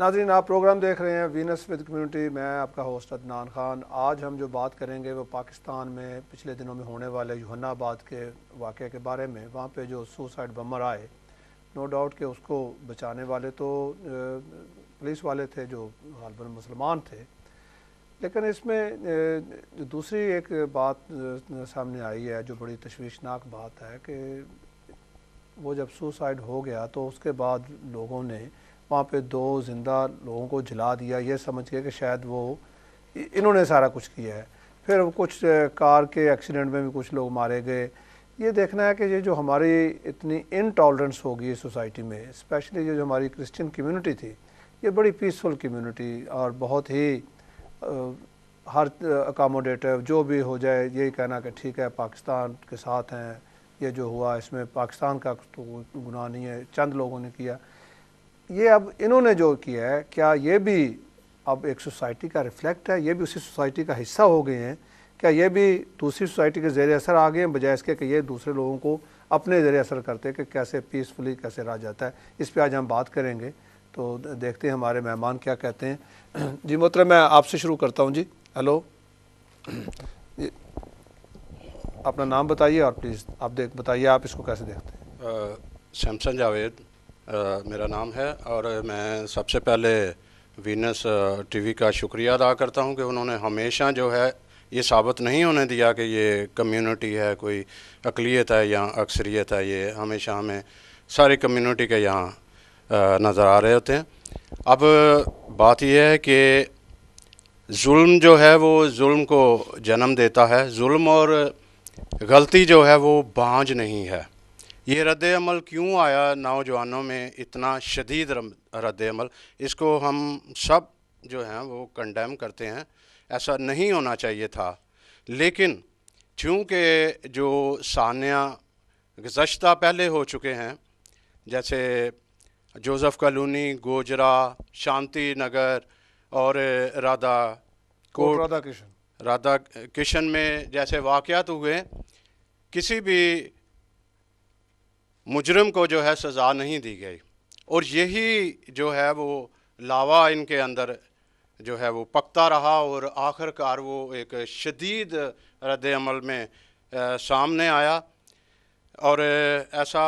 ناظرین، آپ پروگرام دیکھ رہے ہیں وینس ود کمیونٹی. میں آپ کا ہوسٹ عدنان خان. آج ہم جو بات کریں گے وہ پاکستان میں پچھلے دنوں میں ہونے والے یوحنا آباد کے واقعے کے بارے میں. وہاں پہ جو سوسائڈ بمر آئے، نو ڈاؤٹ کہ اس کو بچانے والے تو پولیس والے تھے جو غالباً مسلمان تھے، لیکن اس میں دوسری ایک بات سامنے آئی ہے جو بڑی تشویشناک بات ہے کہ وہ جب سوسائڈ ہو گیا تو اس کے بعد لوگوں نے وہاں پہ 2 زندہ لوگوں کو جلا دیا، یہ سمجھ کے کہ شاید وہ انہوں نے سارا کچھ کیا ہے. پھر کچھ کار کے ایکسیڈنٹ میں بھی کچھ لوگ مارے گئے. یہ دیکھنا ہے کہ یہ جو ہماری اتنی انٹالرنس ہوگی سوسائٹی میں، اسپیشلی جو ہماری کرسچن کمیونٹی تھی، یہ بڑی پیسفل کمیونٹی اور بہت ہی ہر اکاموڈیٹو، جو بھی ہو جائے یہی کہنا کہ ٹھیک ہے پاکستان کے ساتھ ہیں، یہ جو ہوا اس میں پاکستان کا تو گناہ نہیں ہے، چند لوگوں نے کیا. یہ اب انہوں نے جو کیا ہے، کیا یہ بھی اب ایک سوسائٹی کا ریفلیکٹ ہے؟ یہ بھی اسی سوسائٹی کا حصہ ہو گئے ہیں؟ کیا یہ بھی دوسری سوسائٹی کے زیر اثر آ گئے ہیں بجائے اس کے کہ یہ دوسرے لوگوں کو اپنے زیر اثر کرتے کہ کیسے پیسفلی کیسے رہ جاتا ہے؟ اس پہ آج ہم بات کریں گے. تو دیکھتے ہیں ہمارے مہمان کیا کہتے ہیں. جی محترم، میں آپ سے شروع کرتا ہوں. جی ہیلو، اپنا نام بتائیے اور پلیز آپ بتائیے آپ اس کو کیسے دیکھتے ہیں. سیمسن جاوید میرا نام ہے، اور میں سب سے پہلے وینس ٹی وی کا شکریہ ادا کرتا ہوں کہ انہوں نے ہمیشہ جو ہے یہ ثابت نہیں ہونے دیا کہ یہ کمیونٹی ہے، کوئی اقلیت ہے یا اکثریت ہے. یہ ہمیشہ ہمیں ساری کمیونٹی کے یہاں نظر آ رہے ہوتے ہیں. اب بات یہ ہے کہ ظلم جو ہے وہ ظلم کو جنم دیتا ہے. ظلم اور غلطی جو ہے وہ بانجھ نہیں ہے. یہ رد عمل کیوں آیا نوجوانوں میں، اتنا شدید رد عمل؟ اس کو ہم سب جو ہیں وہ کنڈیم کرتے ہیں، ایسا نہیں ہونا چاہیے تھا. لیکن چونکہ جو ثانیہ گزشتہ پہلے ہو چکے ہیں، جیسے جوزف کالونی، گوجرا، شانتی نگر اور رادھا کشن میں جیسے واقعات ہوئے، کسی بھی مجرم کو جو ہے سزا نہیں دی گئی، اور یہی جو ہے وہ لاوا ان کے اندر جو ہے وہ پکتا رہا، اور آخر کار وہ ایک شدید رد عمل میں سامنے آیا. اور ایسا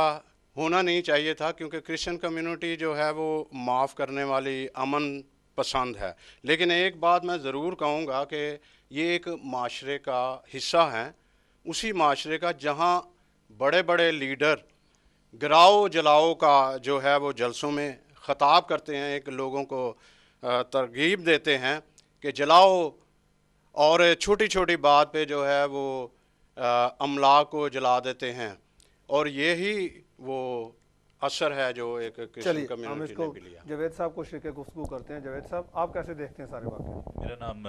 ہونا نہیں چاہیے تھا، کیونکہ کرسچن کمیونٹی جو ہے وہ معاف کرنے والی، امن پسند ہے. لیکن ایک بات میں ضرور کہوں گا کہ یہ ایک معاشرے کا حصہ ہیں، اسی معاشرے کا جہاں بڑے بڑے لیڈر گراؤ جلاؤ کا جو ہے وہ جلسوں میں خطاب کرتے ہیں، ایک لوگوں کو ترغیب دیتے ہیں کہ جلاؤ، اور چھوٹی چھوٹی بات پہ جو ہے وہ املاک کو جلا دیتے ہیں. اور یہی وہ اثر ہے جو ایک کرسچن کمیونٹی نے بھی لیا. جاوید صاحب کو شریک گفتگو کرتے ہیں. جاوید صاحب، آپ کیسے دیکھتے ہیں سارے واقعے؟ میرا نام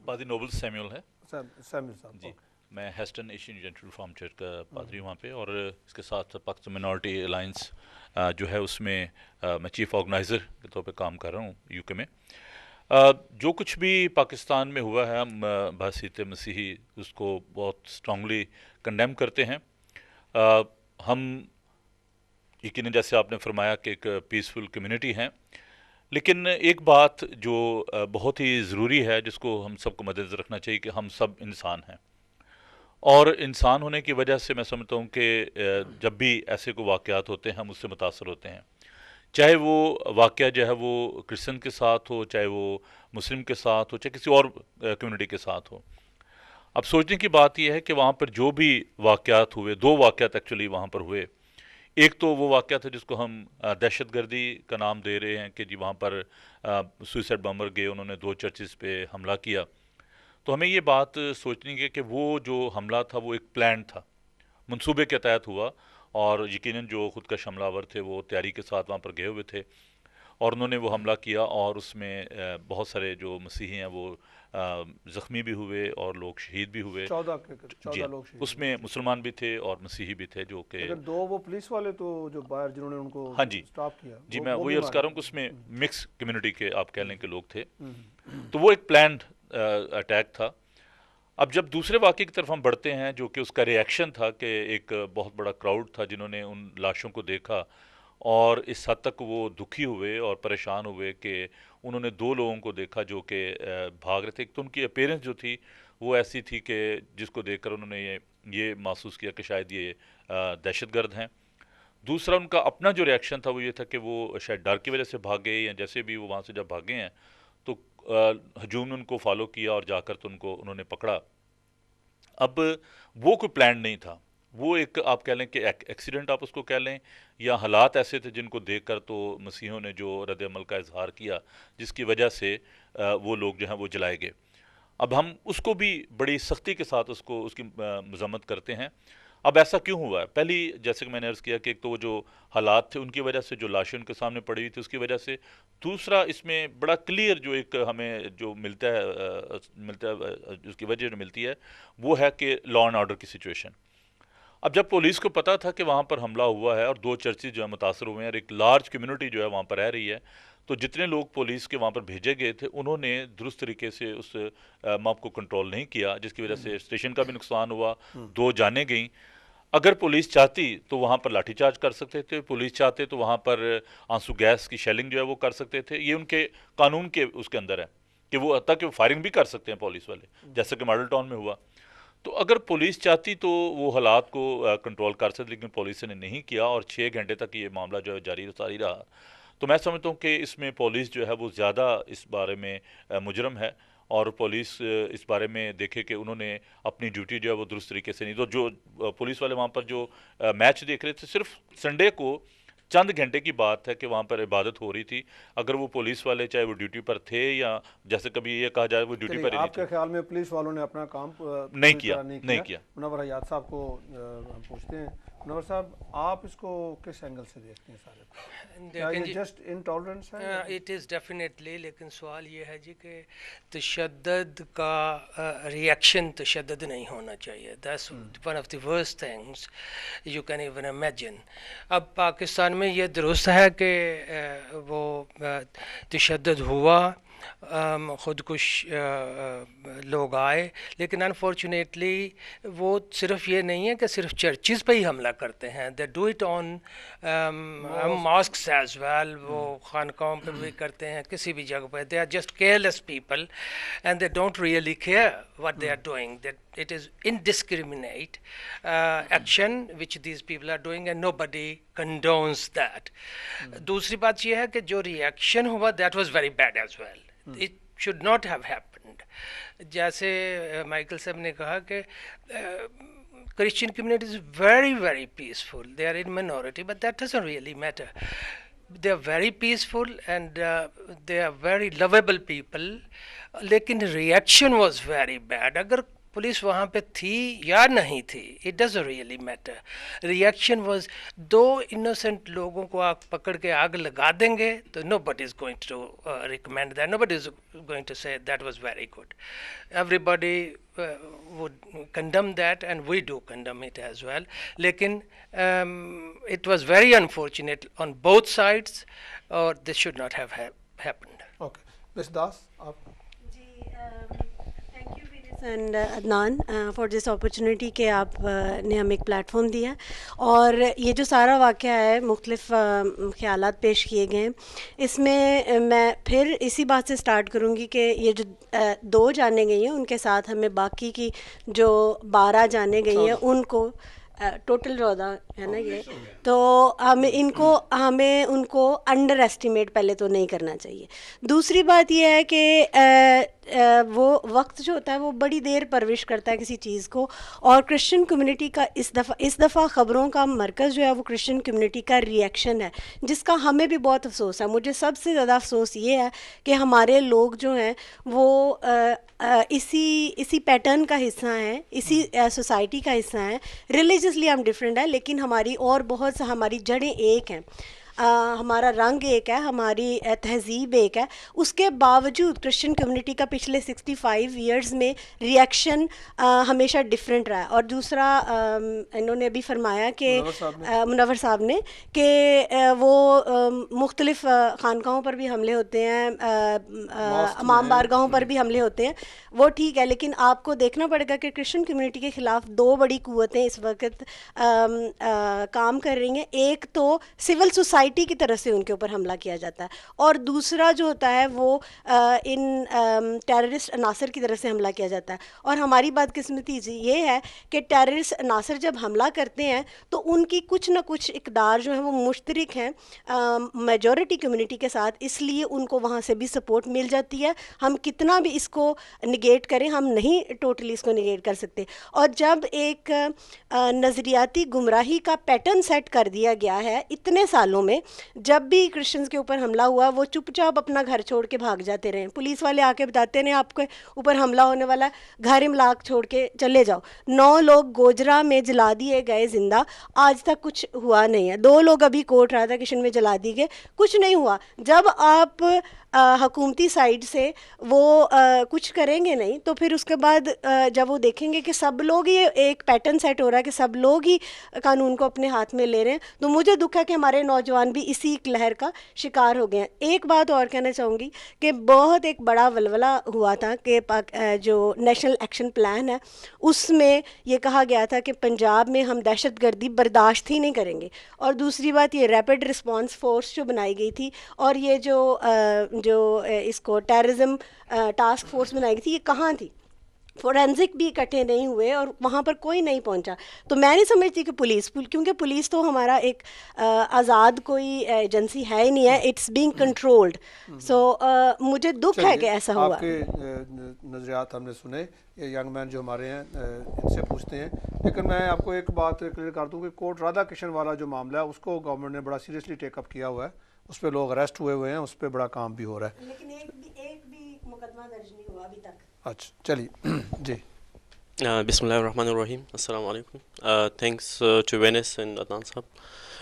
پادری نوبل سیمیول ہے. سیمیول صاحب جی، میں ہیسٹن ایشین ایونجیلیکل ریفارمڈ چرچ کا پادری ہوں وہاں پہ، اور اس کے ساتھ پاکستان مائنورٹی الائنس جو ہے اس میں میں چیف آرگنائزر کے طور پہ کام کر رہا ہوں یو کے میں. جو کچھ بھی پاکستان میں ہوا ہے، ہم بحیثیت مسیحی اس کو بہت اسٹرانگلی کنڈیم کرتے ہیں. ہم یقیناً جیسے آپ نے فرمایا کہ ایک پیسفل کمیونٹی ہیں، لیکن ایک بات جو بہت ہی ضروری ہے جس کو ہم سب کو مد نظر رکھنا چاہیے کہ ہم سب انسان ہیں، اور انسان ہونے کی وجہ سے میں سمجھتا ہوں کہ جب بھی ایسے کوئی واقعات ہوتے ہیں ہم اس سے متاثر ہوتے ہیں، چاہے وہ واقعہ جو ہے وہ کرسچن کے ساتھ ہو، چاہے وہ مسلم کے ساتھ ہو، چاہے کسی اور کمیونٹی کے ساتھ ہو. اب سوچنے کی بات یہ ہے کہ وہاں پر جو بھی واقعات ہوئے، 2 واقعات ایکچولی وہاں پر ہوئے. ایک تو وہ واقعہ تھا جس کو ہم دہشت گردی کا نام دے رہے ہیں کہ جی وہاں پر سوئسائڈ بمبر گئے، انہوں نے 2 چرچز پہ حملہ کیا. تو ہمیں یہ بات سوچنی ہے کہ وہ جو حملہ تھا وہ ایک پلان تھا، منصوبے کے تحت ہوا، اور یقیناً جو خودکش حملہ آور تھے وہ تیاری کے ساتھ وہاں پر گئے ہوئے تھے، اور انہوں نے وہ حملہ کیا، اور اس میں بہت سارے جو مسیحی ہیں وہ زخمی بھی ہوئے اور لوگ شہید بھی ہوئے. 14 لوگ شہید، اس میں مسلمان بھی تھے اور مسیحی بھی تھے، جو کہ لیکن 2 وہ پولیس والے تو جو باہر جنہوں نے ان کو ہاں جی سٹاپ کیا، جی میں وہی عرض کر رہا ہوں کہ اس میں مکس کمیونٹی کے آپ کہہ لیں کہ لوگ تھے. تو وہ ایک پلانڈ اٹیک تھا. اب جب دوسرے واقعے کی طرف ہم بڑھتے ہیں جو کہ اس کا ریئیکشن تھا کہ ایک بہت بڑا کراؤڈ تھا جنہوں نے ان لاشوں کو دیکھا اور اس حد تک وہ دکھی ہوئے اور پریشان ہوئے کہ انہوں نے 2 لوگوں کو دیکھا جو کہ بھاگ رہے تھے. ایک تو ان کی اپیرنس جو تھی وہ ایسی تھی کہ جس کو دیکھ کر انہوں نے یہ محسوس کیا کہ شاید یہ دہشت گرد ہیں. دوسرا ان کا اپنا جو ریئیکشن تھا وہ یہ تھا کہ وہ شاید ڈر کی وجہ سے بھاگے یا جیسے بھی وہ وہاں سے جب بھاگے ہیں تو ہجوم نے ان کو فالو کیا اور جا کر تو انہوں نے پکڑا. اب وہ کوئی پلان نہیں تھا, وہ ایک آپ کہہ لیں کہ ایکسیڈنٹ آپ اس کو کہہ لیں, یا حالات ایسے تھے جن کو دیکھ کر تو مسیحوں نے جو رد عمل کا اظہار کیا جس کی وجہ سے وہ لوگ جو ہیں وہ جلائے گئے. اب ہم اس کو بھی بڑی سختی کے ساتھ اس کی مذمت کرتے ہیں. اب ایسا کیوں ہوا ہے؟ پہلی جیسے کہ میں نے عرض کیا کہ ایک تو وہ جو حالات تھے ان کی وجہ سے, جو لاشیں ان کے سامنے پڑی ہوئی تھی اس کی وجہ سے. دوسرا اس میں بڑا کلیئر جو ایک ہمیں جو ملتا ہے اس کی وجہ جو ملتی ہے وہ ہے کہ لا اینڈ آرڈر کی سچویشن. اب جب پولیس کو پتا تھا کہ وہاں پر حملہ ہوا ہے اور 2 چرچز جو ہے متاثر ہوئے ہیں اور ایک لارج کمیونٹی جو ہے وہاں پر رہ رہی ہے, تو جتنے لوگ پولیس کے وہاں پر بھیجے گئے تھے انہوں نے درست طریقے سے اس موب کو کنٹرول نہیں کیا, جس کی وجہ سے اسٹیشن کا بھی نقصان ہوا, 2 جانیں گئیں. اگر پولیس چاہتی تو وہاں پر لاٹھی چارج کر سکتے تھے, پولیس چاہتے تو وہاں پر آنسو گیس کی شیلنگ جو ہے وہ کر سکتے تھے. یہ ان کے قانون کے اس کے اندر ہے کہ وہ حتیٰ کہ فائرنگ بھی کر سکتے ہیں پولیس والے, جیسا کہ ماڈل ٹاؤن میں ہوا. تو اگر پولیس چاہتی تو وہ حالات کو کنٹرول کر سکتی, لیکن پولیس نے نہیں کیا اور 6 گھنٹے تک یہ معاملہ جو ہے جاری رہا. تو میں سمجھتا ہوں کہ اس میں پولیس جو ہے وہ زیادہ اس بارے میں مجرم ہے, اور پولیس اس بارے میں دیکھے کہ انہوں نے اپنی ڈیوٹی جو ہے وہ درست طریقے سے نہیں. تو جو پولیس والے وہاں پر جو میچ دیکھ رہے تھے, صرف سنڈے کو چند گھنٹے کی بات ہے کہ وہاں پر عبادت ہو رہی تھی. اگر وہ پولیس والے چاہے وہ ڈیوٹی پر تھے یا جیسے کبھی یہ کہا جائے وہ ڈیوٹی پر ہی آپ کے خیال میں پولیس والوں نے اپنا کام نہیں کیا. منور حیات صاحب کو ہم پوچھتے ہیں. منور صاحب, آپ اس کو کس اینگل سے دیکھتے ہیں سارے کو؟ کیا یہ جسٹ انٹالرنس ہے؟ اٹ از ڈیفینیٹلی, لیکن سوال یہ ہے جی کہ تشدد کا ریئیکشن تشدد نہیں ہونا چاہیے. That's one of the worst things you can even imagine. اب پاکستان میں یہ درست ہے کہ وہ تشدد ہوا, خودکش لوگ آئے, لیکن انفارچونیٹلی وہ صرف یہ نہیں ہے کہ صرف چرچز پہ ہی حملہ کرتے ہیں. They do it on masks as well. وہ خانقاہوں پہ بھی کرتے ہیں, کسی بھی جگہ پہ. They are just careless people and they don't really care what they are doing. That it is indiscriminate action which these people are doing and nobody condones that. دوسری بات یہ ہے کہ جو ریئیکشن ہوا that was very bad as well. It should not have happened. جیسے Michael صاحب نے کہا کہ Christian community is very very peaceful. They are in minority but that doesn't really matter. They are very peaceful and they are very lovable people. لیکن reaction was very bad. اگر police وہاں پہ تھی یا نہیں تھی it doesn't really matter. Reaction was 2 innocent لوگوں کو آگ پکڑ کے آگ لگا دیں گے تو nobody is going to recommend that, nobody is going to say that was very good. Everybody would condemn that and we do condemn it as well. لیکن it was very unfortunate on both sides or this should not have happened. Okay. Ms. Das, آپ thank you Venus and Adnan for this opportunity کہ آپ نے ہمیں ایک plate form دیا, اور یہ جو سارا واقعہ ہے مختلف خیالات پیش کیے گئے ہیں. اس میں میں پھر اسی بات سے سٹارٹ کروں گی کہ یہ جو 2 جانیں گئی ہیں ان کے ساتھ ہمیں باقی کی جو 12 جانیں گئی ہیں ان کو ٹوٹل 14 ہے نا یہ, تو ہمیں ان کو انڈر ایسٹیمیٹ پہلے تو نہیں کرنا چاہیے. دوسری بات یہ ہے کہ وہ وقت جو ہوتا ہے وہ بڑی دیر پرورش کرتا ہے کسی چیز کو, اور کرسچن کمیونٹی کا اس دفعہ خبروں کا مرکز جو ہے وہ کرسچن کمیونٹی کا ریئیکشن ہے, جس کا ہمیں بھی بہت افسوس ہے. مجھے سب سے زیادہ افسوس یہ ہے کہ ہمارے لوگ جو ہیں وہ اسی پیٹرن کا حصہ ہیں, اسی سوسائٹی کا حصہ ہیں. ریلیجسلی ہم ڈفرینٹ ہیں لیکن ہماری اور بہت سا ہماری جڑیں ایک ہیں, ہمارا رنگ ایک ہے, ہماری تہذیب ایک ہے. اس کے باوجود کرسچن کمیونٹی کا پچھلے 65 ایئرز میں ریئیکشن ہمیشہ ڈفرینٹ رہا ہے. اور دوسرا انہوں نے ابھی فرمایا کہ منور صاحب نے کہ وہ مختلف خانقاہوں پر بھی حملے ہوتے ہیں, امام بارگاہوں پر بھی حملے ہوتے ہیں, وہ ٹھیک ہے, لیکن آپ کو دیکھنا پڑے گا کہ کرسچن کمیونٹی کے خلاف 2 بڑی قوتیں اس وقت کام کر رہی ہیں. ایک تو سول سوسائٹی سوسائٹی کی طرف سے ان کے اوپر حملہ کیا جاتا ہے. اور دوسرا جو ہوتا ہے وہ ان ٹیررسٹ عناصر کی طرف سے حملہ کیا جاتا ہے. اور ہماری بدقسمتی یہ ہے کہ ٹیررسٹ عناصر جب حملہ کرتے ہیں تو ان کی کچھ نہ کچھ اقدار جو ہیں وہ مشترک ہیں میجورٹی کمیونٹی کے ساتھ, اس لیے ان کو وہاں سے بھی سپورٹ مل جاتی ہے. ہم کتنا بھی اس کو نگیٹ کریں, ہم نہیں ٹوٹلی اس کو نگیٹ کر سکتے. اور جب ایک نظریاتی گمراہی کا پیٹرن سیٹ کر دیا گیا ہے اتنے سالوں میں, جب بھی کرسچنز کے اوپر حملہ ہوا وہ چپ چاپ اپنا گھر چھوڑ کے بھاگ جاتے رہے. پولیس والے آ کے بتاتے ہیں آپ کے اوپر حملہ ہونے والا ہے, گھر املاک چھوڑ کے چلے جاؤ. 9 لوگ گوجرا میں جلا دیے گئے زندہ, آج تک کچھ ہوا نہیں ہے. 2 لوگ ابھی کوٹ رادا کشن میں جلا دیے گئے, کچھ نہیں ہوا. جب آپ حکومتی سائڈ سے وہ کچھ کریں گے نہیں تو پھر اس کے بعد جب وہ دیکھیں گے کہ سب لوگ یہ ایک پیٹرن سیٹ ہو رہا ہے کہ سب لوگ ہی قانون کو اپنے ہاتھ میں لے رہے ہیں, تو مجھے دکھ ہے کہ ہمارے نوجوان بھی اسی لہر کا شکار ہو گئے ہیں. ایک بات اور کہنا چاہوں گی کہ بہت ایک بڑا ولولہ ہوا تھا کہ جو نیشنل ایکشن پلان ہے اس میں یہ کہا گیا تھا کہ پنجاب میں ہم دہشت گردی برداشت ہی نہیں کریں گے. اور دوسری بات یہ ریپڈ رسپانس فورس جو بنائی گئی تھی اور یہ جو اس کو ٹیررزم ٹاسک فورس بنائی گئی تھی, یہ کہاں تھی؟ فورینزک بھی اکٹھے نہیں ہوئے اور وہاں پر کوئی نہیں پہنچا. تو میں نہیں سمجھتی کہ پولیس, کیونکہ پولیس تو ہمارا ایک آزاد کوئی ایجنسی ہے ہی نہیں ہے, اٹس بینگ کنٹرولڈ. سو مجھے دکھ ہے کہ ایسا ہوا. آپ کے نظریات ہم نے سنے, یہ ینگ مین جو ہمارے ہیں ان سے پوچھتے ہیں. لیکن میں آپ کو ایک بات کلیئر کر دوں کہ کوٹ رادا کشن والا جو معاملہ ہے اس کو گورنمنٹ نے بڑا سیریسلی ٹیک اپ کیا ہوا ہے, اس پہ لوگ اریسٹ ہوئے ہیں, اس پہ بڑا کام بھی ہو رہا ہے. لیکن ایک بھی مقدمہ درج نہیں ہوا ابھی تک. اچھا چلیے جی. بسم اللہ الرحمن الرحیم. السلام علیکم. Thanks to Venus and Adnan صاحب.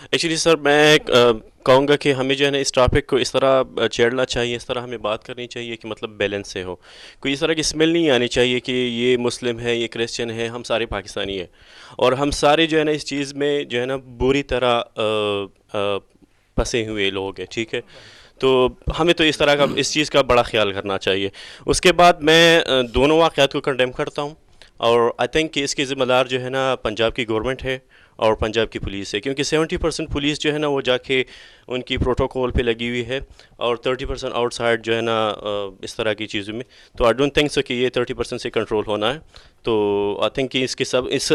ایکچولی سر میں کہوں گا کہ ہمیں جو ہے نا اس ٹاپک کو اس طرح چھیڑنا چاہیے, اس طرح ہمیں بات کرنی چاہیے کہ مطلب بیلنس سے ہو. کوئی اس طرح کی اسمیل نہیں آنی چاہیے کہ یہ مسلم ہے, یہ کرسچن ہے, ہم سارے پاکستانی ہیں اور ہم سارے جو ہے نا اس چیز میں جو ہے نا بری طرح پھنسے ہوئے لوگ ہیں. ٹھیک ہے, تو ہمیں تو اس طرح کا اس چیز کا بڑا خیال کرنا چاہیے. اس کے بعد میں دونوں واقعات کو کنڈیم کرتا ہوں اور آئی تھنک کہ اس کی ذمہ دار جو ہے نا پنجاب کی گورنمنٹ ہے اور پنجاب کی پولیس ہے, کیونکہ 70% پولیس جو ہے نا وہ جا کے ان کی پروٹوکول پہ لگی ہوئی ہے اور 30% آؤٹ سائڈ جو ہے نا اس طرح کی چیزوں میں. تو آئی ڈونٹ تھنک سو کہ یہ 30% سے کنٹرول ہونا ہے. تو آئی تھنک کہ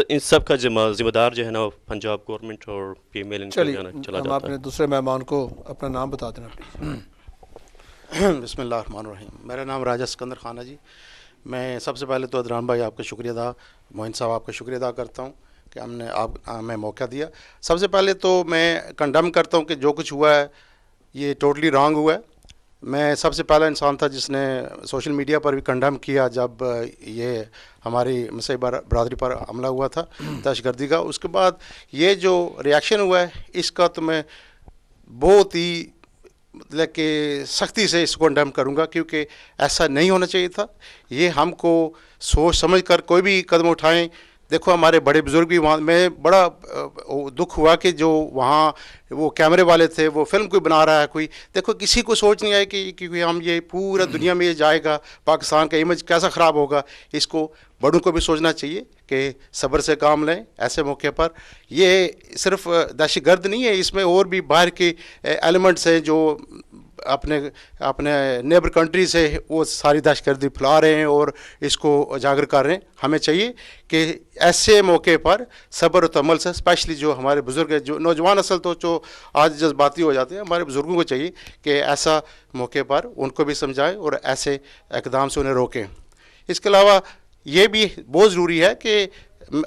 ان سب کا ذمہ دار جو ہے نا پنجاب گورنمنٹ اور پی ایم ایل ان کا چلا جاتا ہے. اپنے دوسرے مہمان کو اپنا نام بتا دینا پلیز. بسم اللہ الرحمن الرحیم. میرا نام راجہ سکندر خان ہے جی. میں سب سے پہلے تو عدنان بھائی آپ کا شکریہ ادا, معین صاحب آپ کا شکریہ ادا کرتا ہوں کہ ہمیں موقع دیا. سب سے پہلے تو میں کنڈم کرتا ہوں کہ جو کچھ ہوا ہے یہ ٹوٹلی رانگ ہوا ہے. میں سب سے پہلا انسان تھا جس نے سوشل میڈیا پر بھی کنڈم کیا جب یہ ہماری مسیحی برادری پر حملہ ہوا تھا دہشت گردی کا. اس کے بعد یہ جو ریاکشن ہوا ہے اس کا تو میں بہت ہی مطلب کہ سختی سے اس کو کنڈم کروں گا, کیونکہ ایسا نہیں ہونا چاہیے تھا. یہ ہم کو سوچ سمجھ کر کوئی بھی قدم اٹھائیں. دیکھو ہمارے بڑے بزرگ بھی وہاں, میں بڑا دکھ ہوا کہ جو وہاں وہ کیمرے والے تھے وہ فلم کوئی بنا رہا ہے کوئی, دیکھو کسی کو سوچ نہیں آئی کہ کیونکہ ہم یہ پورا دنیا میں یہ جائے گا, پاکستان کا امیج کیسا خراب ہوگا. اس کو بڑوں کو بھی سوچنا چاہیے کہ صبر سے کام لیں ایسے موقع پر. یہ صرف دہشت گرد نہیں ہے, اس میں اور بھی باہر کے ایلیمنٹس ہیں جو اپنے نیبر کنٹری سے وہ ساری دہشت گردی پھیلا رہے ہیں اور اس کو اجاگر کر رہے ہیں. ہمیں چاہیے کہ ایسے موقع پر صبر و تحمل سے, اسپیشلی جو ہمارے بزرگ ہیں, جو نوجوان اصل تو جو آج جذباتی ہو جاتے ہیں, ہمارے بزرگوں کو چاہیے کہ ایسا موقع پر ان کو بھی سمجھائیں اور ایسے اقدام سے انہیں روکیں. اس کے علاوہ یہ بھی بہت ضروری ہے کہ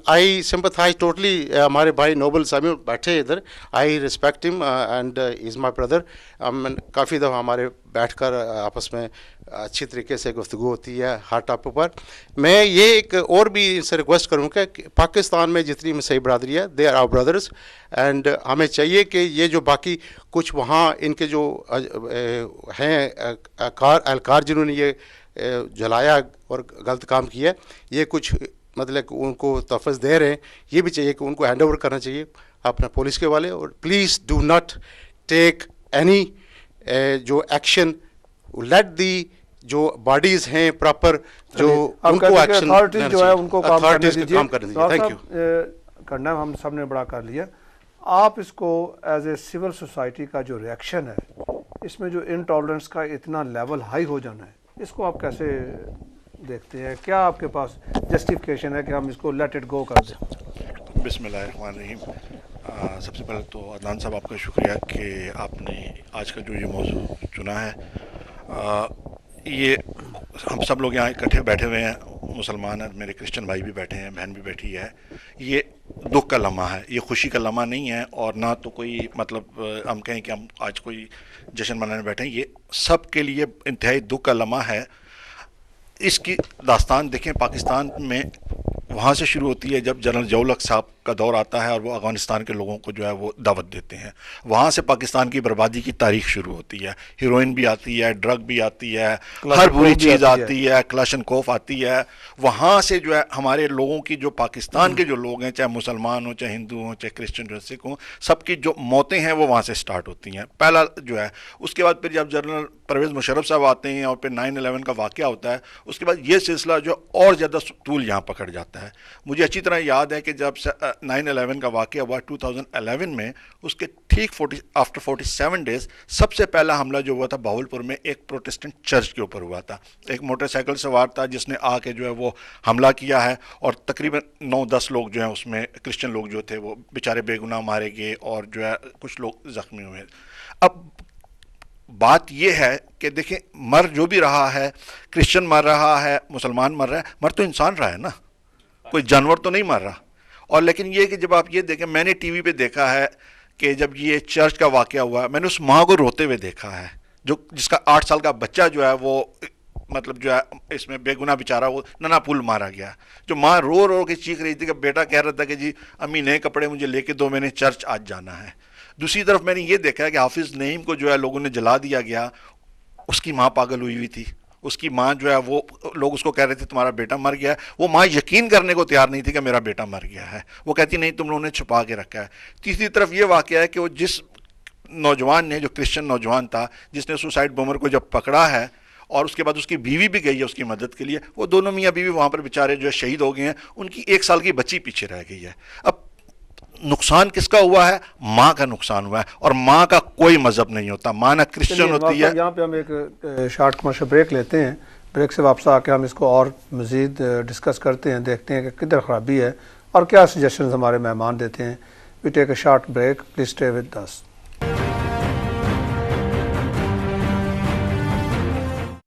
آئی سمپتھائز ٹوٹلی, ہمارے بھائی نوبل سامی بیٹھے ادھر, آئی ریسپیکٹ ہم اینڈ از مائی بردر. کافی دفعہ ہمارے بیٹھ کر آپس میں اچھی طریقے سے گفتگو ہوتی ہے ہر ٹاپک پر. میں یہ ایک اور بھی ان سے ریکویسٹ کروں کہ پاکستان میں جتنی مسیحی برادری ہے they are our brothers, and ہمیں چاہیے کہ یہ جو باقی کچھ وہاں ان کے جو ہیں اہلکار جنہوں نے یہ جلایا اور غلط کام کیا, یہ کچھ مطلب ان کو تحفظ دے رہے ہیں, یہ بھی چاہیے کہ ان کو ہینڈ اوور کرنا چاہیے اپنا پولیس کے والے. اور please do not take any جو ایکشن, لیٹ دی جو باڈیز ہیں پراپر جو ان کو ایکشن اتھارٹیز جو ہے ان کو کام کرنے دیجیے. Thank you. کرنا ہم سب نے بڑا کر لیا. آپ اس کو ایز اے سول سوسائٹی کا جو ریئیکشن ہے اس میں جو انٹالرنس کا اتنا لیول ہائی ہو جانا ہے اس کو آپ کیسے دیکھتے ہیں؟ کیا آپ کے پاس جسٹیفیکیشن ہے کہ ہم اس کو لیٹ اٹ گو کر دیں؟ بسم اللہ الرحمن الرحیم. سب سے پہلے تو عدنان صاحب آپ کا شکریہ کہ آپ نے آج کا جو یہ موضوع چنا ہے. یہ ہم سب لوگ یہاں اکٹھے بیٹھے ہوئے ہیں, مسلمان ہیں, میرے کرسچن بھائی بھی بیٹھے ہیں, بہن بھی بیٹھی ہے. یہ دکھ کا لمحہ ہے, یہ خوشی کا لمحہ نہیں ہے, اور نہ تو کوئی مطلب ہم کہیں کہ ہم آج کوئی جشن منانے بیٹھے ہیں. یہ سب کے لیے انتہائی دکھ کا لمحہ ہے. اس کی داستان دیکھیں پاکستان میں وہاں سے شروع ہوتی ہے جب جنرل ضیاء الحق صاحب کا دور آتا ہے اور وہ افغانستان کے لوگوں کو جو ہے وہ دعوت دیتے ہیں. وہاں سے پاکستان کی بربادی کی تاریخ شروع ہوتی ہے. ہیروئن بھی آتی ہے, ڈرگ بھی آتی ہے, ہر بری چیز آتی ہے, کلاشنکوف آتی ہے. وہاں سے جو ہے ہمارے لوگوں کی جو پاکستان کے جو لوگ ہیں, چاہے مسلمان ہوں, چاہے ہندو ہوں, چاہے کرسچن ہوں, سکھ ہوں, سب کی جو موتیں ہیں وہ وہاں سے سٹارٹ ہوتی ہیں. پہلا جو ہے اس کے بعد پھر جب جنرل پرویز مشرف صاحب آتے ہیں اور پھر 9/11 کا واقعہ ہوتا ہے, اس کے بعد یہ سلسلہ جو اور زیادہ طول یہاں پکڑ جاتا ہے. مجھے اچھی طرح یاد ہے کہ جب 9/11 کا واقعہ ہوا 2011 میں, اس کے ٹھیک آفٹر 47 ڈیز سب سے پہلا حملہ جو ہوا تھا باولپور میں ایک پروٹسٹنٹ چرچ کے اوپر ہوا تھا. ایک موٹر سائیکل سوار تھا جس نے آ کے جو ہے وہ حملہ کیا ہے, اور تقریباً 9-10 لوگ جو ہیں اس میں کرسچن لوگ جو تھے وہ بیچارے بے گناہ مارے گئے, اور جو ہے کچھ لوگ زخمی ہوئے. اب بات یہ ہے کہ دیکھیں مر جو بھی رہا ہے, کرسچن مر رہا ہے, مسلمان مر رہا ہے, مر تو انسان رہا ہے نا, کوئی جانور تو نہیں مر رہا. اور لیکن یہ کہ جب آپ یہ دیکھیں, میں نے ٹی وی پہ دیکھا ہے کہ جب یہ چرچ کا واقعہ ہوا, میں نے اس ماں کو روتے ہوئے دیکھا ہے جس کا 8 سال کا بچہ جو ہے وہ مطلب جو ہے اس میں بے گناہ بیچارہ وہ ننا پول مارا گیا. جو ماں رو رو کے چیخ رہی تھی کہ بیٹا کہہ رہا تھا کہ جی امی نئے کپڑے مجھے لے کے دو, میں نے چرچ آج جانا ہے. دوسری طرف میں نے یہ دیکھا ہے کہ حافظ نعیم کو جو ہے لوگوں نے جلا دیا گیا, اس کی ماں پاگل ہوئی تھی. اس کی ماں جو ہے وہ لوگ اس کو کہہ رہے تھے تمہارا بیٹا مر گیا ہے, وہ ماں یقین کرنے کو تیار نہیں تھی کہ میرا بیٹا مر گیا ہے, وہ کہتی نہیں تم لوگوں نے چھپا کے رکھا ہے. تیسری طرف یہ واقعہ ہے کہ وہ جس نوجوان نے, جو کرسچن نوجوان تھا جس نے سوسائڈ بومر کو جب پکڑا ہے, اور اس کے بعد اس کی بیوی بھی گئی ہے اس کی مدد کے لیے, وہ دونوں میاں بیوی وہاں پر بیچارے جو ہے شہید ہو گئے ہیں. ان کی 1 سال کی بچی پیچھے رہ گئی ہے. اب نقصان کس کا ہوا ہے؟ ماں کا نقصان ہوا ہے, اور ماں کا کوئی مذہب نہیں ہوتا, ماں نہ کرسچن ہوتی ہے. یہاں پہ ہم ایک شارٹ کمرشل بریک لیتے ہیں, بریک سے واپس آ کے ہم اس کو اور مزید ڈسکس کرتے ہیں, دیکھتے ہیں کہ کدھر خرابی ہے اور کیا سجیشنز ہمارے مہمان دیتے ہیں. We take a short break, please stay with us.